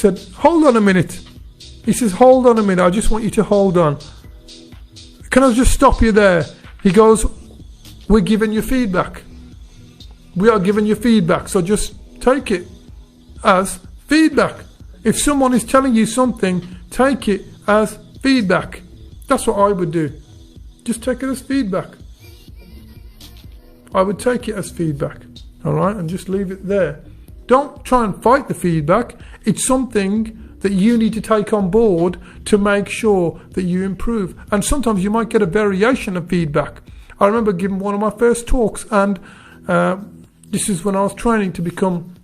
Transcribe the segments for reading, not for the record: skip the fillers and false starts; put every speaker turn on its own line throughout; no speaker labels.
said, hold on a minute. He says, hold on a minute. I just want you to hold on. Can I just stop you there? He goes, we're giving you feedback. We are giving you feedback. So just take it as feedback. If someone is telling you something, take it as feedback. That's what I would do. Just take it as feedback. I would take it as feedback. All right, and just leave it there. Don't try and fight the feedback. It's something that you need to take on board to make sure that you improve. And sometimes you might get a variation of feedback. I remember giving one of my first talks, and this is when I was training to become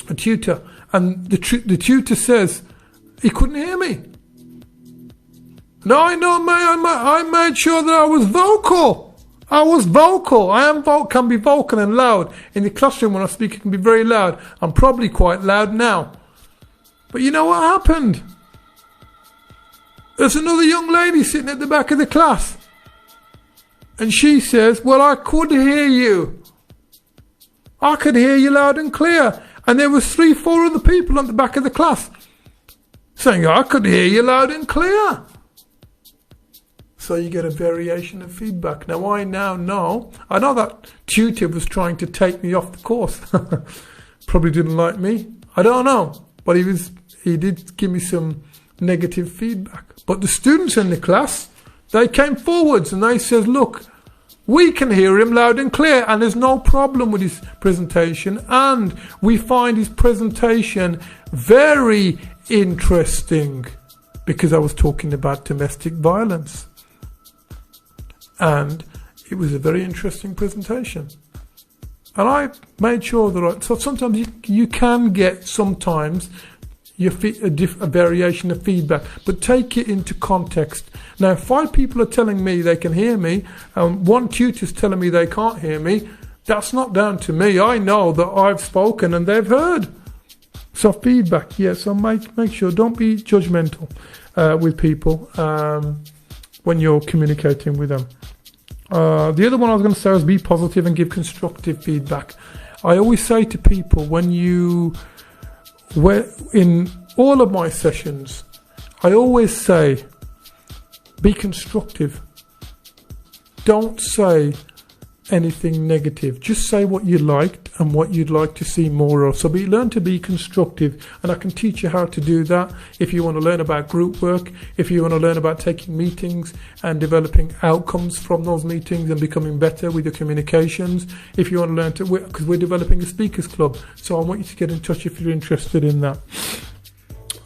a tutor. And the tutor says he couldn't hear me. No, I know, I made sure that I was vocal. I was vocal. Can be vocal and loud. In the classroom when I speak, it can be very loud. I'm probably quite loud now. But you know what happened? There's another young lady sitting at the back of the class. And she says, well, I could hear you. I could hear you loud and clear. And there was 3-4 other people at the back of the class saying, I could hear you loud and clear. So you get a variation of feedback. Now I know that tutor was trying to take me off the course. Probably didn't like me. I don't know. But he did give me some negative feedback. But the students in the class, they came forwards and they said, look, we can hear him loud and clear and there's no problem with his presentation, and we find his presentation very interesting, because I was talking about domestic violence. And it was a very interesting presentation. And I made sure that so sometimes you can get sometimes a variation of feedback, but take it into context. Now, if 5 people are telling me they can hear me, and 1 tutor's telling me they can't hear me, that's not down to me. I know that I've spoken and they've heard. So feedback, yes. So make sure, don't be judgmental with people when you're communicating with them. The other one I was going to say was be positive and give constructive feedback. I always say to people, in all of my sessions, I always say, be constructive. Don't say anything negative. Just say what you liked and what you'd like to see more of. So learn to be constructive, and I can teach you how to do that. If you want to learn about group work, if you want to learn about taking meetings and developing outcomes from those meetings and becoming better with your communications, if you want to learn because we're developing a speakers club, so I want you to get in touch if you're interested in that.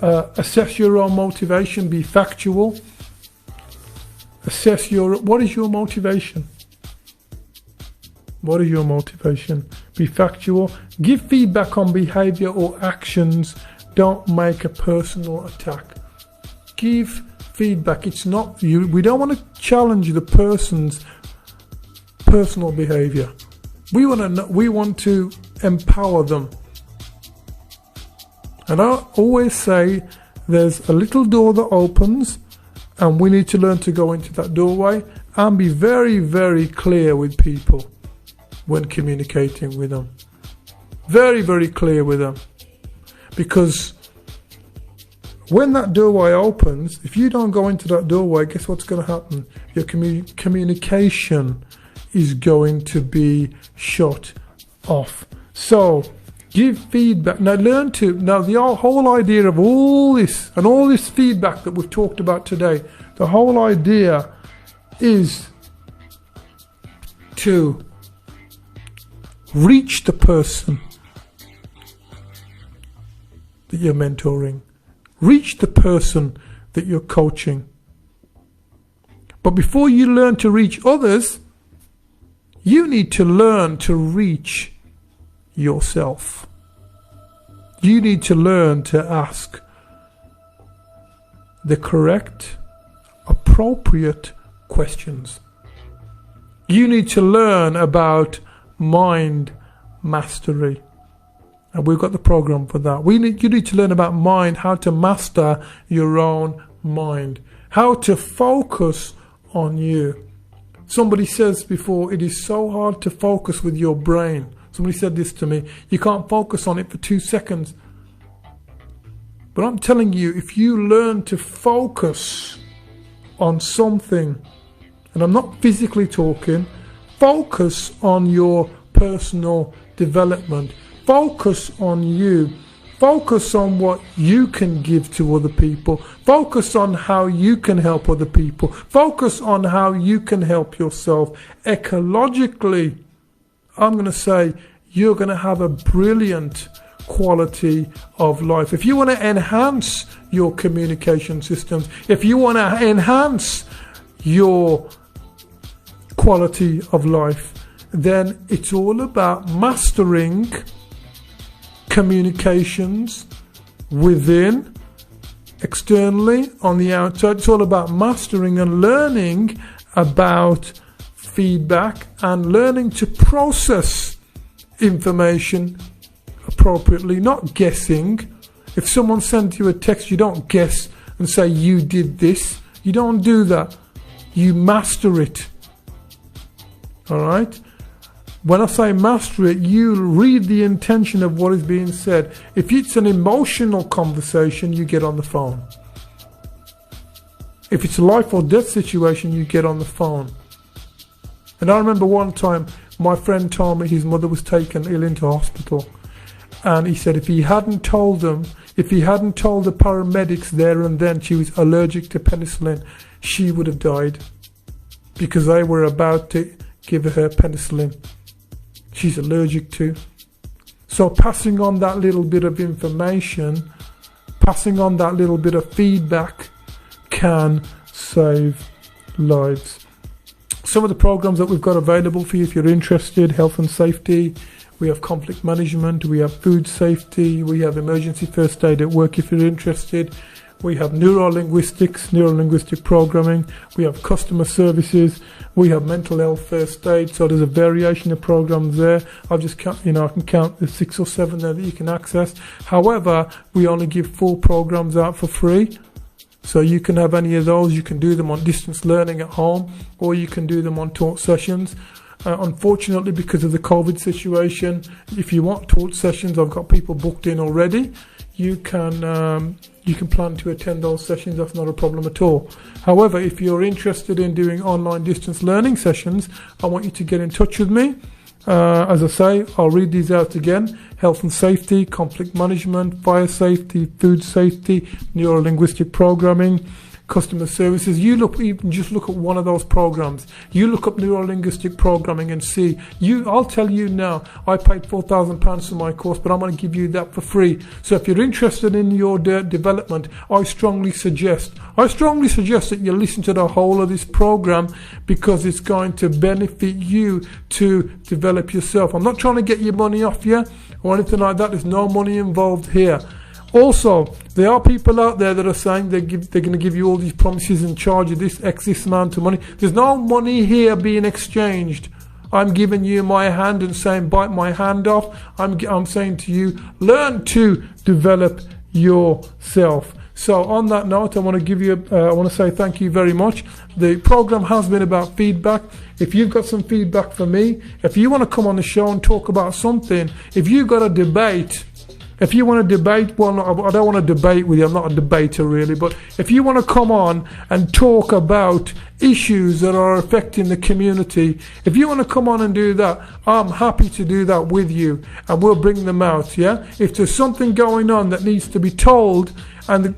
Assess your own motivation. Be factual. Assess what is your motivation? What is your motivation? Be factual. Give feedback on behavior or actions. Don't make a personal attack. Give feedback. It's not you. We don't want to challenge the person's personal behavior. We want to empower them. And I always say there's a little door that opens, and we need to learn to go into that doorway and be very, very clear with people when communicating with them. Very, very clear with them. Because when that doorway opens, if you don't go into that doorway, guess what's going to happen? Your communication is going to be shut off. So give feedback. Now the whole idea of all this and all this feedback that we've talked about today, the whole idea is to reach the person that you're mentoring. Reach the person that you're coaching. But before you learn to reach others, you need to learn to reach yourself. You need to learn to ask the correct, appropriate questions. You need to learn about mind mastery. And we've got the program for that. You need to learn about mind, how to master your own mind, how to focus on you. Somebody says before, it is so hard to focus with your brain. Somebody said this to me, you can't focus on it for 2 seconds. But I'm telling you, if you learn to focus on something, and I'm not physically talking, focus on your personal development, focus on you, focus on what you can give to other people, focus on how you can help other people, focus on how you can help yourself. Ecologically, I'm going to say you're going to have a brilliant quality of life. If you want to enhance your communication systems, if you want to enhance your quality of life, then it's all about mastering communications within, externally, on the outside. It's all about mastering and learning about feedback and learning to process information appropriately, not guessing. If someone sends you a text, you don't guess and say you did this. You don't do that. You master it. Alright? When I say master it, you read the intention of what is being said. If it's an emotional conversation, you get on the phone. If it's a life or death situation, you get on the phone. And I remember one time my friend told me his mother was taken ill into hospital. And he said if he hadn't told the paramedics there and then she was allergic to penicillin, she would have died. Because they were about to give her penicillin she's allergic to. So passing on that little bit of information, passing on that little bit of feedback can save lives. Some of the programs that we've got available for you if you're interested: health and safety, we have conflict management, we have food safety, we have emergency first aid at work if you're interested, we have neuro-linguistic programming, we have customer services, we have mental health first aid. So there's a variation of programs there. I can count the 6 or 7 there that you can access. However, we only give 4 programs out for free. So you can have any of those. You can do them on distance learning at home, or you can do them on taught sessions. Unfortunately, because of the COVID situation, if you want taught sessions, I've got people booked in already. You can plan to attend those sessions. That's not a problem at all. However, if you're interested in doing online distance learning sessions, I want you to get in touch with me. As I say, I'll read these out again: health and safety, conflict management, fire safety, food safety, neuro-linguistic programming, customer services. Just look at one of those programs. You look up neuro-linguistic programming and see. I'll tell you now, I paid £4,000 for my course, but I'm going to give you that for free. So if you're interested in your development, I strongly suggest that you listen to the whole of this program, because it's going to benefit you to develop yourself. I'm not trying to get your money off you or anything like that. There's no money involved here. Also, there are people out there that are saying they're going to give you all these promises and charge you this amount of money. There's no money here being exchanged. I'm giving you my hand and saying bite my hand off. I'm saying to you, learn to develop yourself. So on that note, I want to say thank you very much. The program has been about feedback. If you've got some feedback for me, if you want to come on the show and talk about something, if you've got a debate, if you want to debate, well, I don't want to debate with you, I'm not a debater really, but if you want to come on and talk about issues that are affecting the community, if you want to come on and do that, I'm happy to do that with you, and we'll bring them out, yeah? If there's something going on that needs to be told, and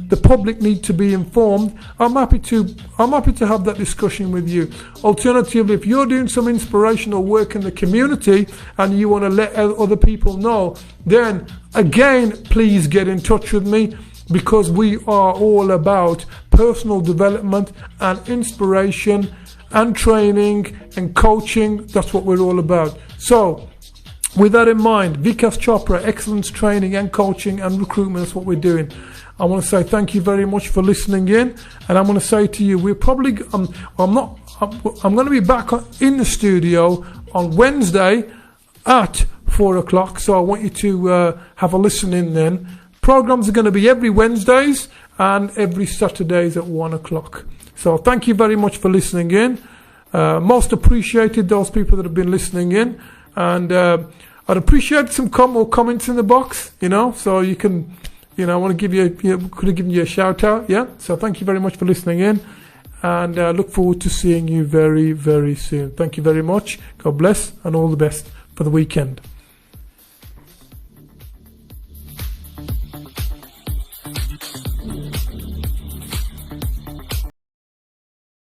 the public need to be informed, I'm happy to have that discussion with you. Alternatively, if you're doing some inspirational work in the community and you want to let other people know, then again, please get in touch with me, because we are all about personal development and inspiration and training and coaching. That's what we're all about. So with that in mind, Vikas Chopra, excellence training and coaching and recruitment, that's what we're doing. I want to say thank you very much for listening in, and I'm going to say to you, I'm going to be back in the studio on Wednesday at 4 o'clock, so I want you to have a listen in then. Programs are going to be every Wednesdays and every Saturdays at 1 o'clock. So thank you very much for listening in. Most appreciated, those people that have been listening in, and I'd appreciate some more comments in the box, so you can I want to give could have given you a shout out. Yeah. So thank you very much for listening in, and I look forward to seeing you very, very soon. Thank you very much. God bless, and all the best for the weekend.